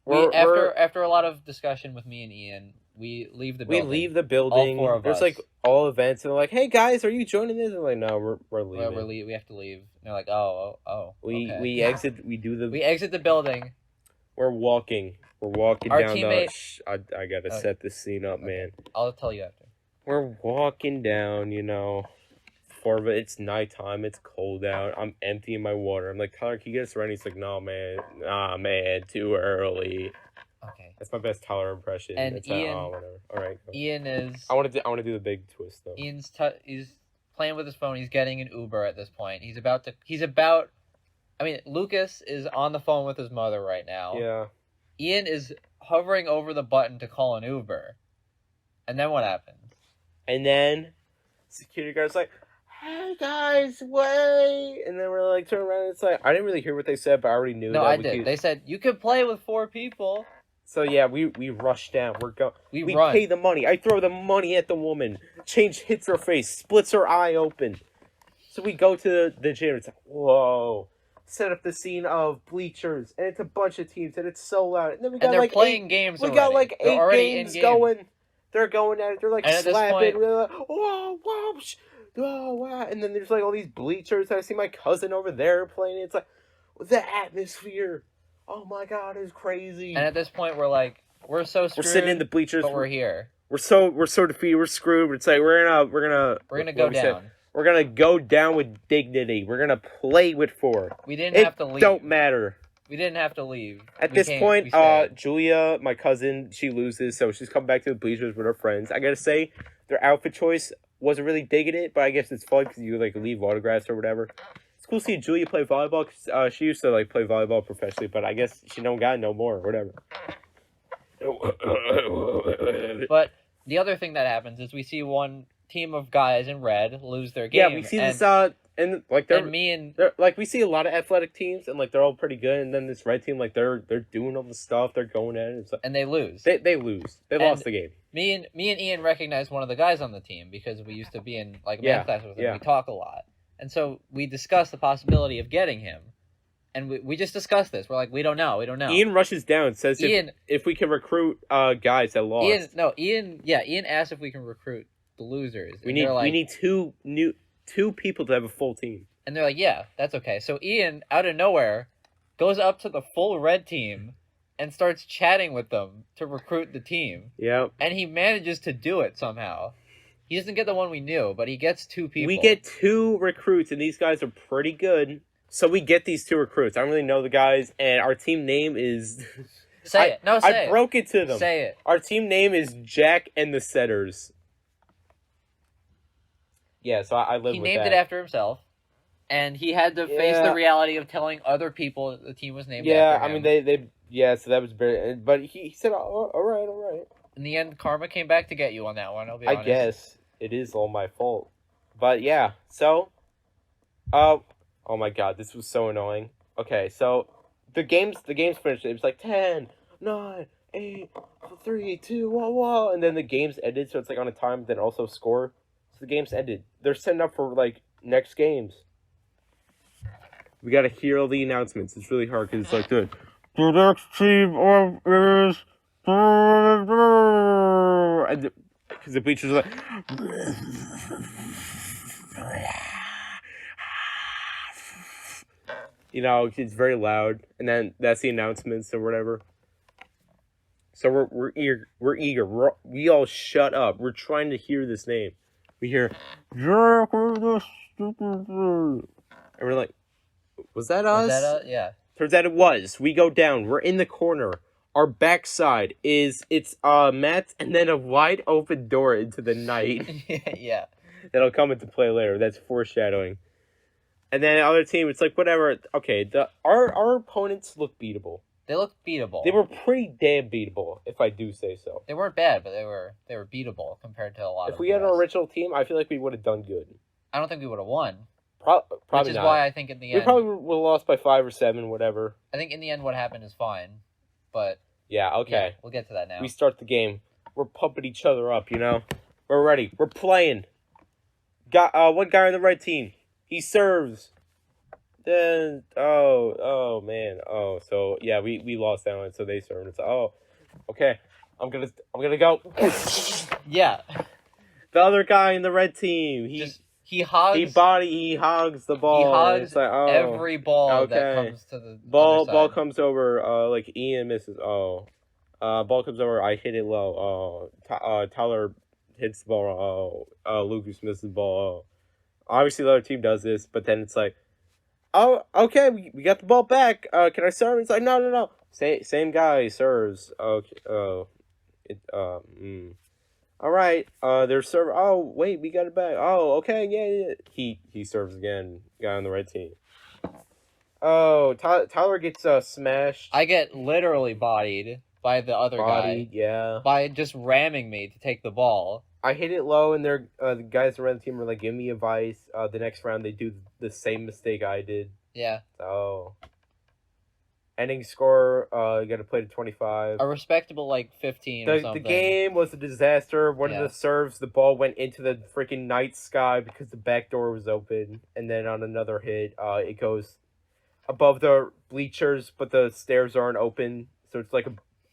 After a lot of discussion with me and Ian, we leave the We building. leave the building. All four of There's us. like all events, and they're like, "Hey guys, are you joining this?" And we're like, "No, we're leaving." We have to leave. And they're like, oh. Okay. We exit. We do the. We exit the building. We're walking. We're walking Our down teammate- I gotta Oh, set this scene up, man. I'll tell you after. We're walking down, you know. It's nighttime. It's cold out. I'm emptying my water. I'm like, Tyler, can you get us ready? He's like, nah, man, too early. Okay. That's my best Tyler impression. And It's Ian- whatever. All right. Go. Ian is. I want to do the big twist though. He's playing with his phone. He's getting an Uber at this point. I mean, Lucas is on the phone with his mother right now. Yeah. Ian is hovering over the button to call an Uber. And then what happens? And then security guard's like, "Hey guys, wait!" And then we're like, turn around. And it's like I didn't really hear what they said, but I already knew. No, that I we did. could- They said you could play with 4 people. So yeah, we rush down. We run. pay the money. I throw the money at the woman. Change hits her face, splits her eye open. So we go to the gym. It's like, whoa. Set up the scene of bleachers, and it's a bunch of teams, and it's so loud. And then we got And they're like playing games. We already. got like They're 8 already games in-game. going. They're going at it. They're like And at this slapping. point- We're like, whoa, whoa, oh wow. And then there's like all these bleachers. I see my cousin over there playing. It's like the atmosphere. Oh my god, it's crazy. And at this point, we're like, we're so screwed. We're sitting in the bleachers. but we're here. We're so defeated. We're screwed. It's like we're gonna We're gonna what go we said? down. We're gonna go down with dignity. We're gonna play with 4. We didn't It have to leave. don't matter. We didn't have to leave. At We this came- point, we stayed. Julia, my cousin, she loses, so she's come back to the bleachers with her friends. I gotta say, their outfit choice wasn't really digging it, but I guess it's fun because you like leave autographs or whatever. It's cool seeing Julia play volleyball. 'Cause, she used to like play volleyball professionally, but I guess she don't got no more or whatever. But the other thing that happens is we see one team of guys in red lose their game. Yeah, we see and, this and like and me and they're like we see a lot of athletic teams and like they're all pretty good, and then this red team like they're doing all the stuff, they're going at it. And stuff. and they lose. They lose. They And lost the game. Me and Ian recognize one of the guys on the team because we used to be in like Yeah, math class with him. yeah. We talk a lot, and so we discuss the possibility of getting him. And we just discussed this. We're like, we don't know. Ian rushes down, says Ian- if we can recruit guys that lost. Ian asked if we can recruit the losers. we And need they're like, we need two people to have a full team. And they're like, yeah, that's okay. So Ian, out of nowhere, goes up to the full red team and starts chatting with them to recruit the team. Yeah. And he manages to do it somehow. He doesn't get the one we knew, but he gets 2 people. We get 2 recruits, and these guys are pretty good. So we get these 2 recruits. I don't really know the guys, and our team name is... Say it. No, say I broke it to them. Say it. Our team name is Jack and the Setters. Yeah, so I live with that. He named it after himself, and he had to face Yeah. the reality of telling other people that the team was named Yeah, after I him. mean, so that was very... But he said, all right. In the end, karma came back to get you on that one, I'll be I honest. guess. It is all my fault. But yeah, so oh my god, this was so annoying. Okay, so the game's finished. It was like 10, 9, 8, 3, 2, 1, and then the game's ended, so it's like on a time, then also score. So the game's ended. They're setting up for like next games. We gotta hear all the announcements. It's really hard because it's like the next team is and because the bleachers are like it's very loud, and then that's the announcements or whatever. So we're eager. We all shut up. We're trying to hear this name. We hear Jack with the stupid, and we're like, was that us? Was that yeah. Turns out it was. We go down. We're in the corner. Our backside it's mats and then a wide open door into the night. Yeah. That'll come into play later. That's foreshadowing. And then the other team, it's like whatever. Okay, our opponents look beatable. They looked beatable. They were pretty damn beatable, if I do say so. They weren't bad, but they were beatable compared to a lot of If we had an original team, I feel like we would have done good. I don't think we would have won. Probably which is not. why I think in the end we probably would have lost by 5 or 7, whatever. I think in the end what happened is fine, but yeah, okay. Yeah, we'll get to that now. We start the game. We're pumping each other up, We're ready. We're playing. Got one guy on the red team. He serves. Then oh man. Oh, so yeah, we lost that one, so they served. It's okay. I'm gonna go. Yeah. The other guy in the red team. He hogs the ball. He hogs it's like, every ball that comes to the ball. other side. Ball comes over. Like Ian misses. Ball comes over. I hit it low. Tyler hits the ball. Lucas misses the ball. Obviously, the other team does this, but then it's like, okay, we got the ball back. Can I serve? It's like, no. Same guy serves. Okay. All right. They're serve. Oh wait, we got it back. Oh, okay, yeah. He serves again. Guy on the red team. Oh, Tyler gets smashed. I get literally bodied by the other guy. Yeah. By just ramming me to take the ball. I hit it low, and the guys around the team were like, "Give me advice." The next round, they do the same mistake I did. Yeah. Oh. Ending score, you got to play to 25. A respectable, 15 or something. The game was a disaster. One of the serves, the ball went into the freaking night sky because the back door was open. And then on another hit, it goes above the bleachers, but the stairs aren't open. So it's like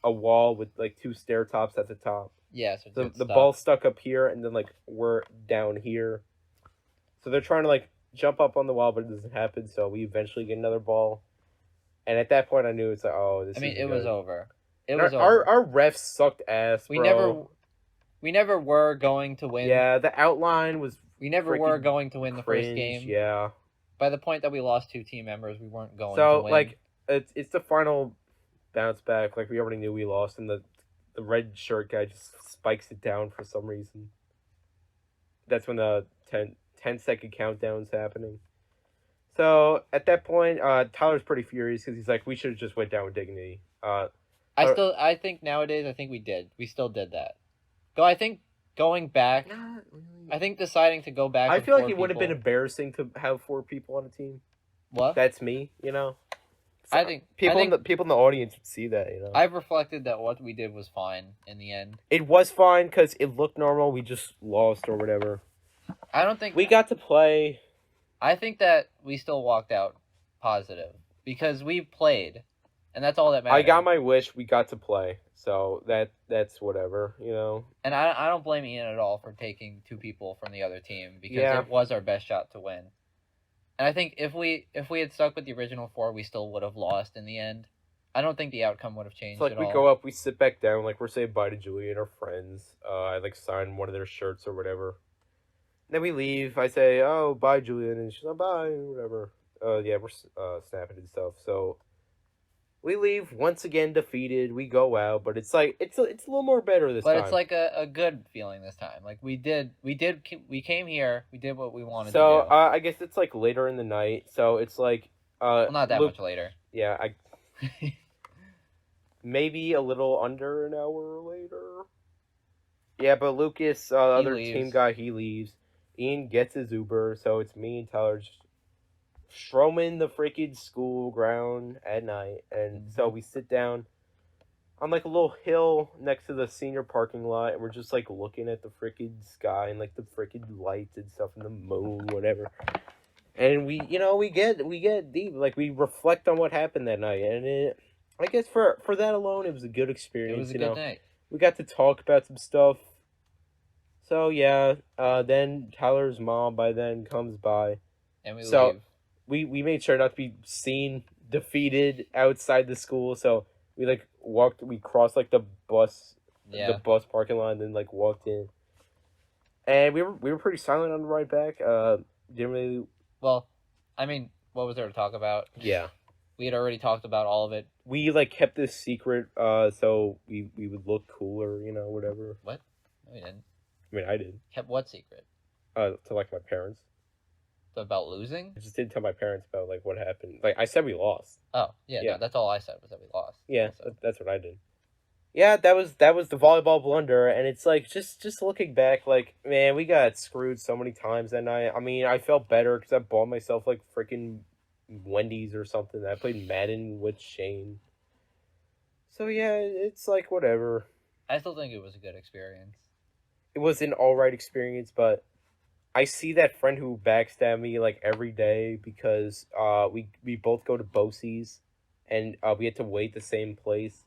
a wall with, 2 stair tops at the top. Yeah, so the ball stuck up here, and then, we're down here. So they're trying to, jump up on the wall, but it doesn't happen. So we eventually get another ball. And at that point, I knew it's like, this. It was over. Our refs sucked ass. Bro. We never were going to win. Yeah, the outline was. We never were going to win the cringe, first game. Yeah. By the point that we lost 2 team members, we weren't going to win. it's the final bounce back. We already knew we lost, and the red shirt guy just spikes it down for some reason. That's when the 10-second countdown's happening. So at that point, Tyler's pretty furious because he's like, "We should have just went down with dignity." I think nowadays, we did. We still did that. Though I think going back, not really. I think deciding to go back. I feel like it would have been embarrassing to have 4 people on a team. What? That's me, So I think people in the audience would see that, I've reflected that what we did was fine in the end. It was fine because it looked normal. We just lost or whatever. I don't think we got to play. I think that we still walked out positive because we played, and that's all that matters. I got my wish. We got to play, so that's whatever, And I don't blame Ian at all for taking 2 people from the other team because it was our best shot to win. And I think if we had stuck with the original 4, we still would have lost in the end. I don't think the outcome would have changed. It's we go up, we sit back down, we're saying bye to Julie and our friends. I sign one of their shirts or whatever. Then we leave. I say, "Oh, bye, Julian," and she's like, "Bye," whatever. Yeah, we're snapping and stuff. So we leave once again defeated. We go out, but it's a little more better this time. But it's a good feeling this time. We came here. We did what we wanted to do. So I guess it's later in the night. So it's not that much later. Yeah, maybe a little under an hour later. Yeah, but Lucas, the other leaves. team guy, he leaves. Ian gets his Uber, so it's me and Tyler just strolling the freaking school ground at night. And so we sit down on like a little hill next to the senior parking lot, and we're just like looking at the freaking sky and like the freaking lights and stuff and the moon, whatever. And we get deep, like we reflect on what happened that night, and I guess for that alone, it was a good experience. It was a good night. We got to talk about some stuff. So yeah, then Tyler's mom by then comes by. And we So leave. we made sure not to be seen defeated outside the school. So we like we crossed like the bus parking lot, and then like walked in. And we were pretty silent on the ride back. Didn't really. Well, I mean, what was there to talk about? Yeah. We had already talked about all of it. We like kept this secret, so we would look cooler, whatever. What? No, we didn't. I mean, I did. Kept what secret? To like my parents. About losing? I just didn't tell my parents about like what happened. Like I said, we lost. Oh yeah. No, that's all I said was that we lost. Yeah, So. that's what I did. Yeah, that was the volleyball blunder, and it's like just looking back, like man, we got screwed so many times that night. I mean, I felt better because I bought myself like freaking Wendy's or something. I played Madden with Shane. So yeah, it's like whatever. I still think it was a good experience. It was an alright experience, but I see that friend who backstabbed me like every day because we both go to Bosie's, and we had to wait the same place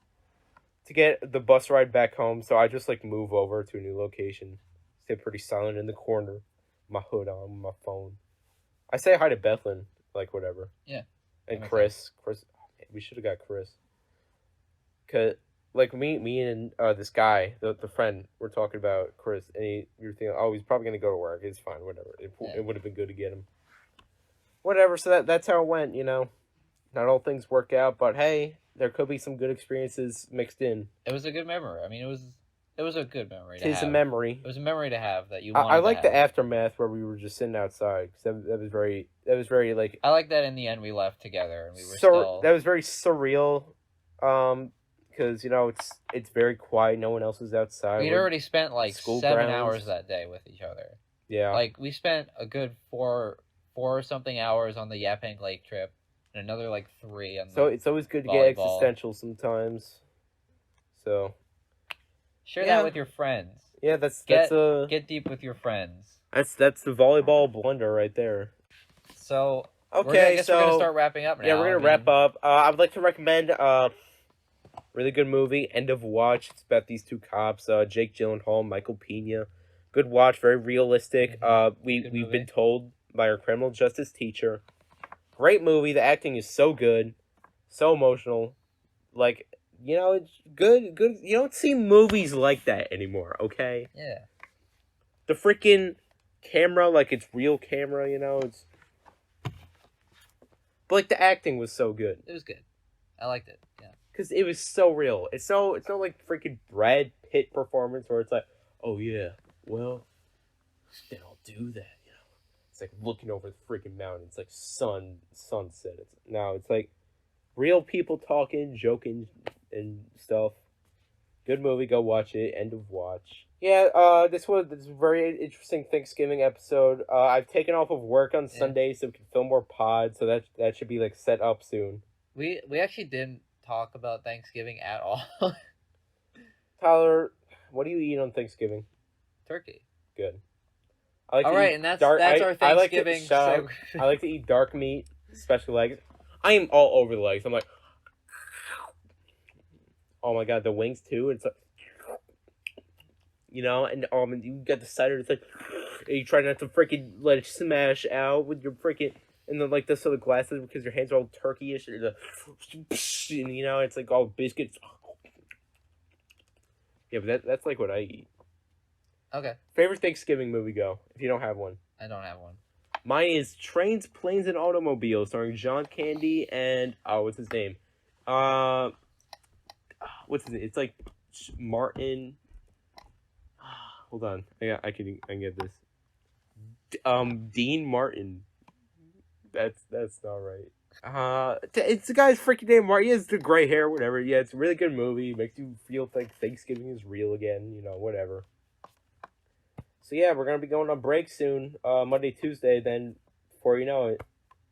to get the bus ride back home. So I just like move over to a new location, stay pretty silent in the corner, my hood on, my phone. I say hi to Bethlyn, like whatever. Yeah. And Chris, oh, man, we should have got Chris. Cause like me and this guy, the friend, we're talking about Chris, and you're thinking, oh, he's probably gonna go to work. It's fine, whatever. It would have been good to get him. Whatever. So that's how it went. Not all things work out, but hey, there could be some good experiences mixed in. It was a good memory. I mean, it was a good memory. It's a memory. It was a memory to have that you. I like the aftermath where we were just sitting outside because that was very like. I like that in the end we left together and we were still. That was very surreal, because it's very quiet. No one else is outside. We'd already spent like school 7 grounds. hours that day with each other. Yeah. Like we spent a good four or something hours on the Yaphank Lake trip. Another like 3 on so it's always good to get existential sometimes. So share that with your friends. Yeah, get deep with your friends. That's the volleyball blunder right there. So okay, I guess we're gonna start wrapping up now. Yeah, we're gonna wrap up. I would like to recommend really good movie, End of Watch. It's about these two cops, Jake Gyllenhaal, Michael Pena. Good watch, very realistic. We've been told by our criminal justice teacher. Great movie. The acting is so good, so emotional. Like, it's good. You don't see movies like that anymore, okay? Yeah. The freaking camera, like it's real camera, it's... But, like, the acting was so good. It was good. I liked it, yeah. Because it was so real. It's not like freaking Brad Pitt performance where it's like, oh, yeah, well, then I'll do that. It's like looking over the freaking mountain. It's like sunset. It's like real people talking, joking, and stuff. Good movie. Go watch it. End of watch. Yeah. This was a very interesting Thanksgiving episode. I've taken off of work on Sunday so we can film more pods. So that should be like set up soon. We actually didn't talk about Thanksgiving at all. Tyler, what do you eat on Thanksgiving? Turkey. Good. All right, and that's our Thanksgiving. I like to eat dark meat, especially legs. I am all over the legs. I'm like, oh my god, the wings too. It's like, and you get the cider. It's like, you try not to freaking let it smash out with your freaking, and then like this other glasses because your hands are all turkey-ish. And it's like all biscuits. Yeah, but that's like what I eat. Okay. Favorite Thanksgiving movie, go, if you don't have one. I don't have one. Mine is Trains, Planes, and Automobiles, starring John Candy and, what's his name? What's his name? It's like Martin. Hold on. I can get this. Dean Martin. That's not right. It's the guy's freaking name, Martin. He has the gray hair, whatever. Yeah, it's a really good movie. It makes you feel like Thanksgiving is real again, whatever. So yeah, we're gonna be going on break soon. Monday, Tuesday. Then before you know it,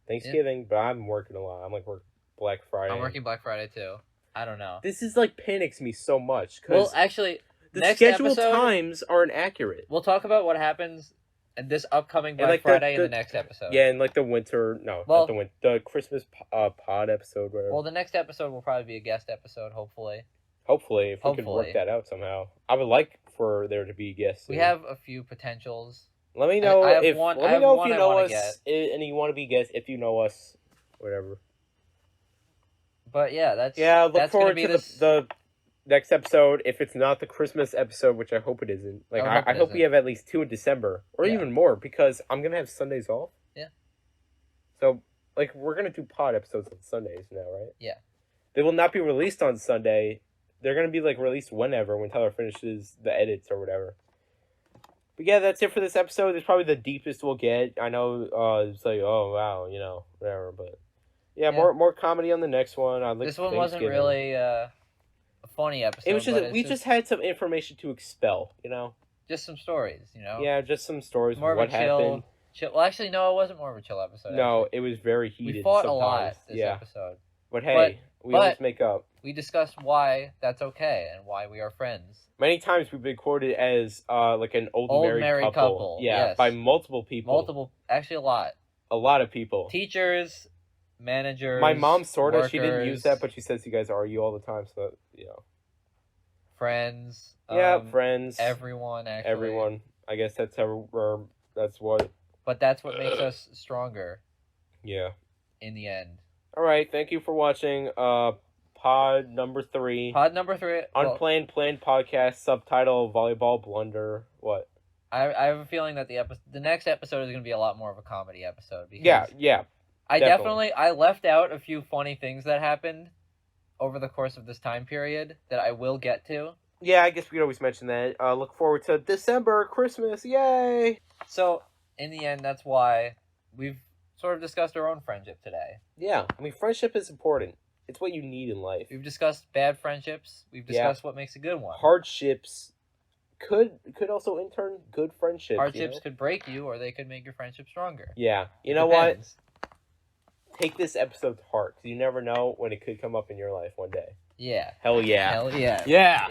Thanksgiving. Yeah. But I'm working a lot. I'm like working Black Friday. I'm working Black Friday too. I don't know. This is like panics me so much. Well, actually, the next scheduled episode, times aren't accurate. We'll talk about what happens in this upcoming Black Friday in the next episode. Yeah, and like the winter, not the Christmas pod episode. Whatever. Well, the next episode will probably be a guest episode, hopefully. Hopefully, if we could work that out somehow. I would like for there to be guests. We have a few potentials. Let me know if you know us and you want to be guests. If you know us, whatever. But yeah, look forward to the next episode. If it's not the Christmas episode, which I hope it isn't. Like I hope we have at least 2 in December or even more because I'm gonna have Sundays off. Yeah. So like we're gonna do pod episodes on Sundays now, right? Yeah. They will not be released on Sunday. They're gonna be like released whenever when Tyler finishes the edits or whatever. But yeah, that's it for this episode. It's probably the deepest we'll get. I know it's like, oh wow, whatever, but yeah. more comedy on the next one. This one wasn't really a funny episode. It was just we just had some information to expel, Just some stories, Yeah, just some stories. More what happened. Chill. Well, actually, no, it wasn't more of a chill episode. No, it was very heated. We fought sometimes. a lot this episode. But hey, we always make up. We discussed why that's okay and why we are friends. Many times we've been quoted as like an old married couple. Yeah, yes. By multiple people. Actually a lot. A lot of people. Teachers, managers, my mom sorta, workers, she didn't use that, but she says you guys argue all the time, so friends. Friends. Everyone, actually. Everyone. I guess that's what. But that's what makes us stronger. Yeah. In the end. Alright, thank you for watching pod number 3. Unplanned, planned podcast, subtitle, volleyball blunder. What? I have a feeling that the next episode is going to be a lot more of a comedy episode. Because yeah. I left out a few funny things that happened over the course of this time period that I will get to. Yeah, I guess we could always mention that. Look forward to December, Christmas, yay! So, in the end, that's why we've sort of discussed our own friendship today. Yeah, I mean, friendship is important. It's what you need in life. We've discussed bad friendships. We've discussed what makes a good one. Hardships could also in turn good friendships. Hardships could break you, or they could make your friendship stronger. Yeah, you know what? Take this episode to heart, because you never know when it could come up in your life one day. Yeah. Hell yeah. Hell yeah. Yeah.